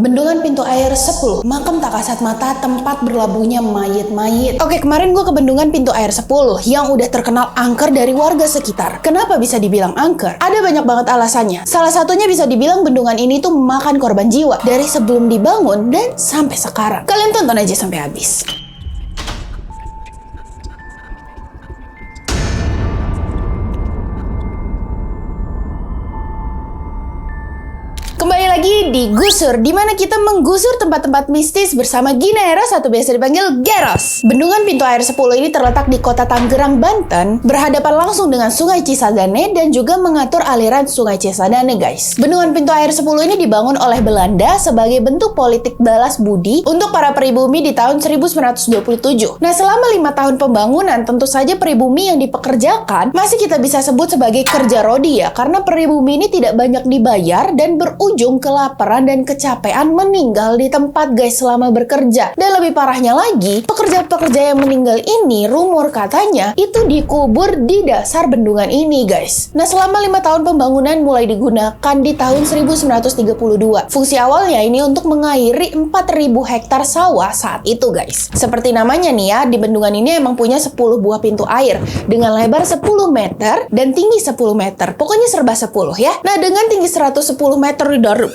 Bendungan pintu air 10, makam tak kasat mata tempat berlabuhnya mayit-mayit. Oke, kemarin gue ke bendungan pintu air 10 yang udah terkenal angker dari warga sekitar. Kenapa bisa dibilang angker? Ada banyak banget alasannya. Salah satunya bisa dibilang bendungan ini tuh makan korban jiwa dari sebelum dibangun dan sampai sekarang. Kalian tonton aja sampai habis. Kembali lagi di Gusur, di mana kita menggusur tempat-tempat mistis bersama Ginaeros atau biasa dipanggil Geros. Bendungan pintu air 10 ini terletak di kota Tangerang, Banten, berhadapan langsung dengan Sungai Cisadane dan juga mengatur aliran Sungai Cisadane, guys. Bendungan pintu air 10 ini dibangun oleh Belanda sebagai bentuk politik balas budi untuk para pribumi di tahun 1927. Nah, selama 5 tahun pembangunan, tentu saja pribumi yang dipekerjakan masih kita bisa sebut sebagai kerja rodi ya, karena pribumi ini tidak banyak dibayar dan berujung kelaparan dan kecapean meninggal di tempat, guys, selama bekerja. Dan lebih parahnya lagi, pekerja-pekerja yang meninggal ini rumor katanya itu dikubur di dasar bendungan ini, guys. Nah, selama 5 tahun pembangunan mulai digunakan di tahun 1932. Fungsi awalnya ini untuk mengairi 4.000 hektar sawah saat itu, guys. Seperti namanya nih ya, di bendungan ini emang punya 10 buah pintu air dengan lebar 10 meter dan tinggi 10 meter. Pokoknya serba 10 ya. Nah, dengan tinggi 110 meter dari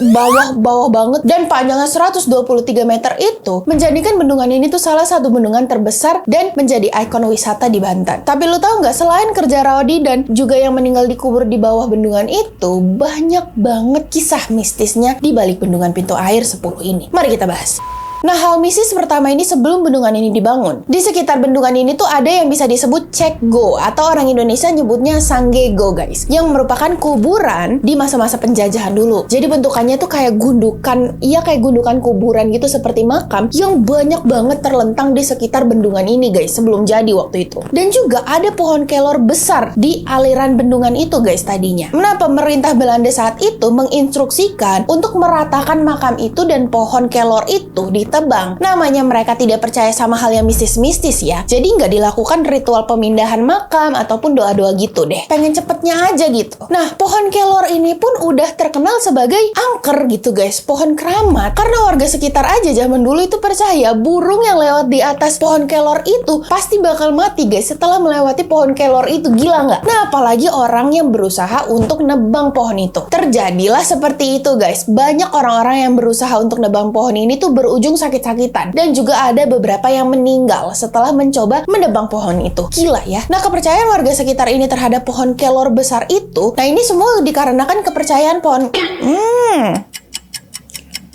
bawah banget dan panjangnya 123 meter itu menjadikan bendungan ini tuh salah satu bendungan terbesar dan menjadi ikon wisata di Banten. Tapi lu tahu nggak, selain kerja rodi dan juga yang meninggal dikubur di bawah bendungan itu, banyak banget kisah mistisnya di balik bendungan pintu air 10 ini. Mari kita bahas. Nah, hal mistis pertama ini sebelum bendungan ini dibangun. Di sekitar bendungan ini tuh ada yang bisa disebut Cekgo atau orang Indonesia nyebutnya Sanggego, guys. Yang merupakan kuburan di masa-masa penjajahan dulu. Jadi bentukannya tuh kayak gundukan, kayak gundukan kuburan gitu seperti makam yang banyak banget terlentang di sekitar bendungan ini, guys, sebelum jadi waktu itu. Dan juga ada pohon kelor besar di aliran bendungan itu, guys, tadinya. Nah, pemerintah Belanda saat itu menginstruksikan untuk meratakan makam itu dan pohon kelor itu ditebang. Namanya mereka tidak percaya sama hal yang mistis-mistis ya. Jadi nggak dilakukan ritual pemindahan makam ataupun doa-doa gitu deh. Pengen cepetnya aja gitu. Nah, pohon kelor ini pun udah terkenal sebagai angker gitu, guys. Pohon keramat. Karena warga sekitar aja zaman dulu itu percaya burung yang lewat di atas pohon kelor itu pasti bakal mati, guys, setelah melewati pohon kelor itu. Gila nggak? Nah, apalagi orang yang berusaha untuk nebang pohon itu. Terjadilah seperti itu, guys. Banyak orang-orang yang berusaha untuk nebang pohon ini tuh berujung sakit-sakitan. Dan juga ada beberapa yang meninggal setelah mencoba menebang pohon itu. Gila ya. Nah, kepercayaan warga sekitar ini terhadap pohon kelor besar itu, nah ini semua dikarenakan kepercayaan pohon.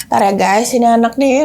Ntar ya, guys, ini anak nih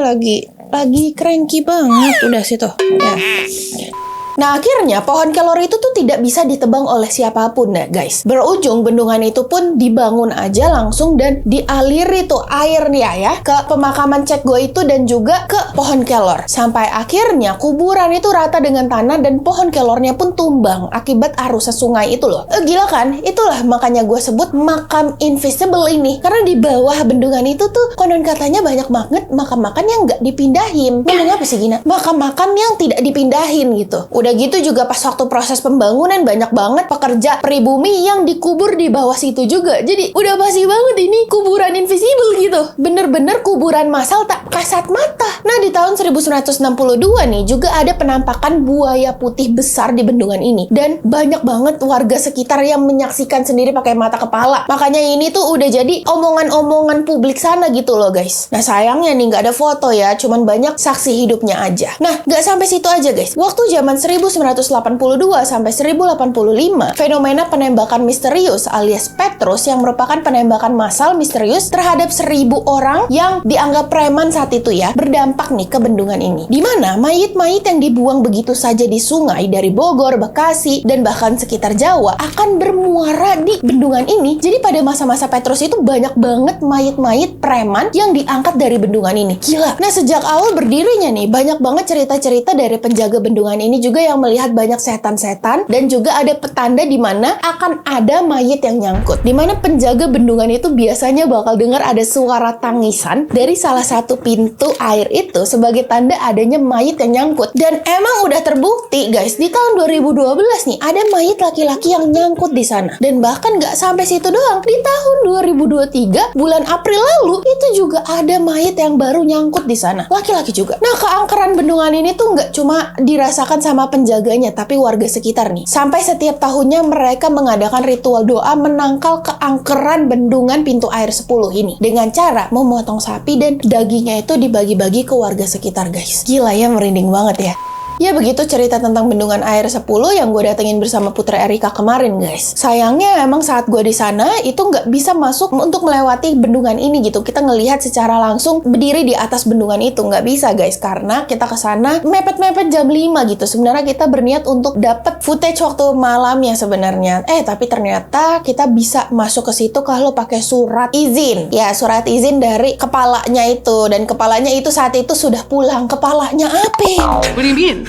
lagi cranky banget. Udah situ. Ya. Nah, akhirnya pohon kelor itu tuh tidak bisa ditebang oleh siapapun ya, guys. Berujung bendungan itu pun dibangun aja langsung dan dialiri tuh airnya ya ke pemakaman Cekgo itu dan juga ke pohon kelor. Sampai akhirnya kuburan itu rata dengan tanah dan pohon kelornya pun tumbang akibat arusnya sungai itu loh. Gila kan? Itulah makanya gue sebut makam invisible ini. Karena di bawah bendungan itu tuh konon katanya banyak banget makam-makam yang nggak dipindahin. Namanya apa sih, Gina? Makam-makam yang tidak dipindahin gitu. Udah gitu juga pas waktu proses pembangunan banyak banget pekerja pribumi yang dikubur di bawah situ juga. Jadi udah pasti banget ini kuburan invisible gitu. Bener-bener kuburan massal tak kasat mata. Nah, di tahun 1962 nih juga ada penampakan buaya putih besar di bendungan ini. Dan banyak banget warga sekitar yang menyaksikan sendiri pakai mata kepala. Makanya ini tuh udah jadi omongan-omongan publik sana gitu loh, guys. Nah, sayangnya nih nggak ada foto ya, cuman banyak saksi hidupnya aja. Nah, nggak sampai situ aja, guys. Waktu zaman 1982 sampai 1085, fenomena penembakan misterius alias Petrus yang merupakan penembakan massal misterius terhadap 1.000 orang yang dianggap preman saat itu ya, berdampak nih ke bendungan ini. Di mana mayit-mayit yang dibuang begitu saja di sungai dari Bogor, Bekasi, dan bahkan sekitar Jawa akan bermuara di bendungan ini. Jadi pada masa-masa Petrus itu banyak banget mayit-mayit preman yang diangkat dari bendungan ini. Gila. Nah, sejak awal berdirinya nih, banyak banget cerita-cerita dari penjaga bendungan ini juga yang melihat banyak setan-setan dan juga ada petanda di mana akan ada mayit yang nyangkut. Di mana penjaga bendungan itu biasanya bakal dengar ada suara tangisan dari salah satu pintu air itu sebagai tanda adanya mayit yang nyangkut. Dan emang udah terbukti guys, di tahun 2012 nih ada mayit laki-laki yang nyangkut di sana. Dan bahkan nggak sampai situ doang, di tahun 2023 bulan April lalu itu juga ada mayit yang baru nyangkut di sana, laki-laki juga. Nah, keangkeran bendungan ini tuh nggak cuma dirasakan sama penjaganya, tapi warga sekitar nih. Sampai setiap tahunnya mereka mengadakan ritual doa menangkal keangkeran bendungan pintu air 10 ini dengan cara memotong sapi dan dagingnya itu dibagi-bagi ke warga sekitar guys. Gila ya, merinding banget ya. Ya begitu cerita tentang bendungan air 10 yang gue datengin bersama Putri Erika kemarin guys. Sayangnya emang saat gue di sana itu nggak bisa masuk untuk melewati bendungan ini gitu. Kita ngelihat secara langsung berdiri di atas bendungan itu, nggak bisa guys, karena kita ke sana mepet-mepet jam 5 gitu. Sebenarnya kita berniat untuk dapat footage waktu malamnya sebenarnya. Tapi ternyata kita bisa masuk ke situ kalau pakai surat izin. Ya, surat izin dari kepalanya itu, dan kepalanya itu saat itu sudah pulang. Kepalanya apa? What do you mean?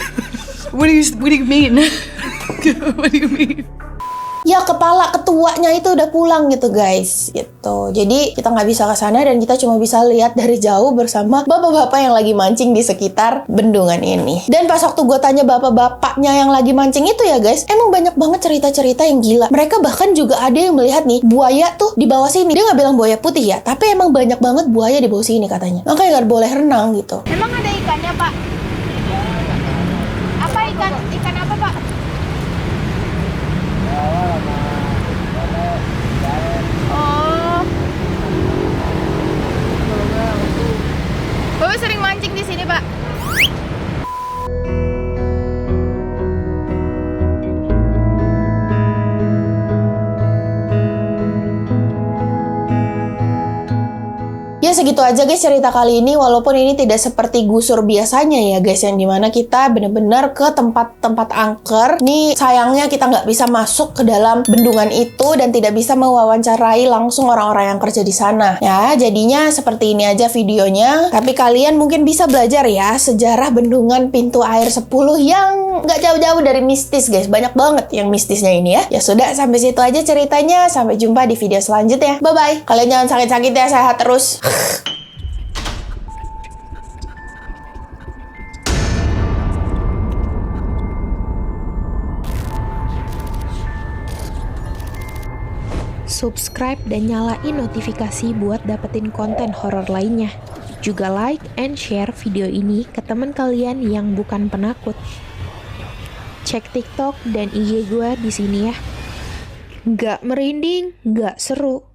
What do you mean? What do you mean? Ya, kepala ketuanya itu udah pulang gitu guys, gitu. Jadi kita nggak bisa ke sana dan kita cuma bisa lihat dari jauh bersama bapak-bapak yang lagi mancing di sekitar bendungan ini. Dan pas waktu gue tanya bapak-bapaknya yang lagi mancing itu ya guys, emang banyak banget cerita-cerita yang gila. Mereka bahkan juga ada yang melihat nih buaya tuh di bawah sini. Dia nggak bilang buaya putih ya, tapi emang banyak banget buaya di bawah sini katanya. Makanya nggak boleh renang gitu. Emang ada ikannya, Pak? Apa ikan apa, Pak? Oh. Bapak sering mancing di sini, Pak? Ya segitu aja guys cerita kali ini, walaupun ini tidak seperti gusur biasanya ya guys, yang dimana kita bener-bener ke tempat-tempat angker. Nih sayangnya kita nggak bisa masuk ke dalam bendungan itu dan tidak bisa mewawancarai langsung orang-orang yang kerja di sana. Ya jadinya seperti ini aja videonya, tapi kalian mungkin bisa belajar ya sejarah bendungan pintu air 10 yang nggak jauh-jauh dari mistis guys. Banyak banget yang mistisnya ini ya. Ya sudah, sampai situ aja ceritanya. Sampai jumpa di video selanjutnya. Bye-bye. Kalian jangan sakit-sakit ya, sehat terus. Subscribe dan nyalain notifikasi buat dapetin konten horor lainnya. Juga like and share video ini ke teman kalian yang bukan penakut. Cek TikTok dan IG gue di sini ya. Nggak merinding, nggak seru.